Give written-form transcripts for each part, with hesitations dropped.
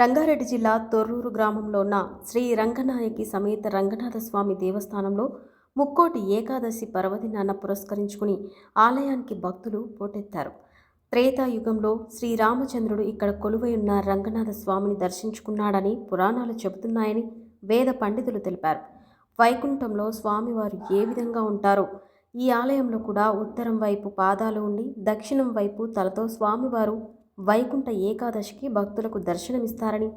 రంగారెడ్డి జిల్లా తొర్రూరు గ్రామంలో ఉన్న శ్రీ రంగనాయకి సమేత రంగనాథ స్వామి దేవస్థానంలో ముక్కోటి ఏకాదశి పర్వదినాన్ని పురస్కరించుకుని ఆలయానికి భక్తులు పోటెత్తారు. త్రేతాయుగంలో శ్రీరామచంద్రుడు ఇక్కడ కొలువై ఉన్న రంగనాథ స్వామిని దర్శించుకున్నాడని పురాణాలు చెబుతున్నాయని వేద పండితులు తెలిపారు. వైకుంఠంలో స్వామివారు ఏ విధంగా ఉంటారో ఈ ఆలయంలో కూడా ఉత్తరం వైపు పాదాలు ఉండి దక్షిణం వైపు తలతో స్వామివారు వైకుంఠ ఏకాదశికి భక్తులకు దర్శనమిస్తారని,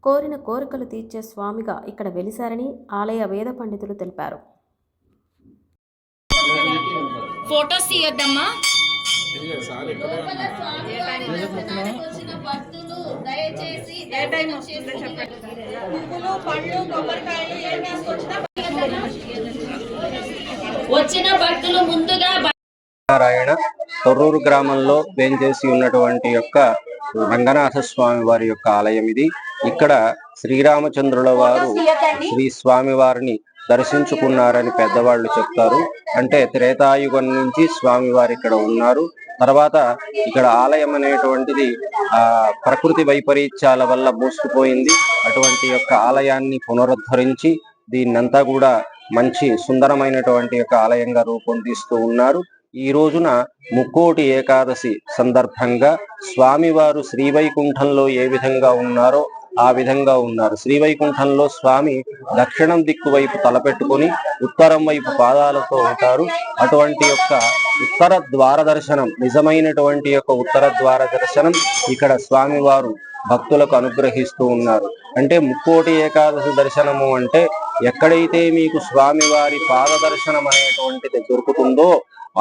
కోరిన కోరికలు తీర్చే స్వామిగా ఇక్కడ వెలిశారని ఆలయ వేద పండితులు తెలిపారు. ఫోటోస్ తీయొద్దమ్మా. వచ్చిన భక్తులు ముందుగా నారాయణ తొర్రూరు గ్రామంలో వేంచేసి ఉన్నటువంటి యొక్క రంగనాథ స్వామి వారి యొక్క ఆలయం ఇది. ఇక్కడ శ్రీరామచంద్రుల వారు శ్రీ స్వామి వారిని దర్శించుకున్నారని పెద్దవాళ్ళు చెప్తారు. అంటే త్రేతాయుగం నుంచి స్వామి వారు ఇక్కడ ఉన్నారు. తర్వాత ఇక్కడ ఆలయం అనేటువంటిది ప్రకృతి వైపరీత్యాల వల్ల మూసుకుపోయింది. అటువంటి యొక్క ఆలయాన్ని పునరుద్ధరించి దీన్నంతా కూడా మంచి సుందరమైనటువంటి యొక్క ఆలయంగా రూపొందిస్తూ ఉన్నారు. ఈ రోజున ముక్కోటి ఏకాదశి సందర్భంగా స్వామివారు శ్రీవైకుంఠంలో ఏ విధంగా ఉన్నారో ఆ విధంగా ఉన్నారు. శ్రీవైకుంఠంలో స్వామి దక్షిణం దిక్కు వైపు తలపెట్టుకుని ఉత్తరం వైపు పాదాలతో ఉంటారు. అటువంటి యొక్క ఉత్తర ద్వార దర్శనం, నిజమైనటువంటి యొక్క ఉత్తర ద్వార దర్శనం ఇక్కడ స్వామివారు భక్తులకు అనుగ్రహిస్తూ ఉన్నారు. అంటే ముక్కోటి ఏకాదశి దర్శనము అంటే ఎక్కడైతే మీకు స్వామివారి పాద దర్శనం అనేటువంటిది దొరుకుతుందో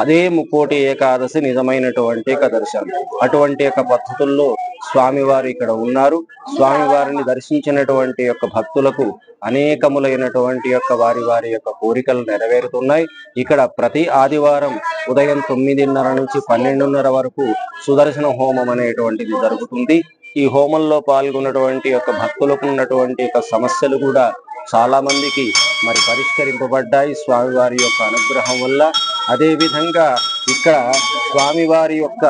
అదే ముక్కోటి ఏకాదశి నిజమైనటువంటి యొక్క దర్శనం. అటువంటి యొక్క పద్ధతుల్లో స్వామివారు ఇక్కడ ఉన్నారు. స్వామివారిని దర్శించినటువంటి యొక్క భక్తులకు అనేకములైనటువంటి యొక్క వారి యొక్క కోరికలు నెరవేరుతున్నాయి. ఇక్కడ ప్రతి ఆదివారం ఉదయం 9:30 నుంచి 12:30 వరకు సుదర్శన హోమం అనేటువంటిది జరుగుతుంది. ఈ హోమంలో పాల్గొన్నటువంటి యొక్క భక్తులకు ఉన్నటువంటి యొక్క సమస్యలు కూడా చాలా మందికి పరిష్కరింపబడ్డాయి స్వామివారి యొక్క అనుగ్రహం వల్ల. అదే విధంగా ఇక్కడ స్వామివారి యొక్క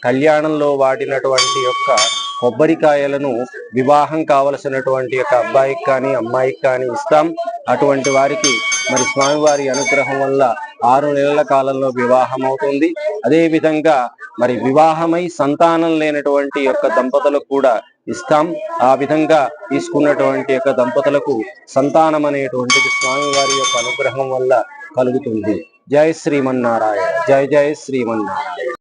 కళ్యాణంలో వాడినటువంటి యొక్క కొబ్బరికాయలను వివాహం కావలసినటువంటి యొక్క అబ్బాయికి కానీ అమ్మాయికి కానీ ఇస్తాం. అటువంటి వారికి స్వామివారి అనుగ్రహం వల్ల 6 నెలల కాలంలో వివాహం అవుతుంది. అదే విధంగా వివాహమై సంతానం లేనటువంటి యొక్క దంపతులకు కూడా ఇస్తాం. ఆ విధంగా తీసుకున్నటువంటి యొక్క దంపతులకు సంతానం అనేటువంటిది స్వామివారి యొక్క అనుగ్రహం వల్ల కలుగుతుంది. జై శ్రీమన్నారాయణ. జై జై శ్రీమన్నారాయణ.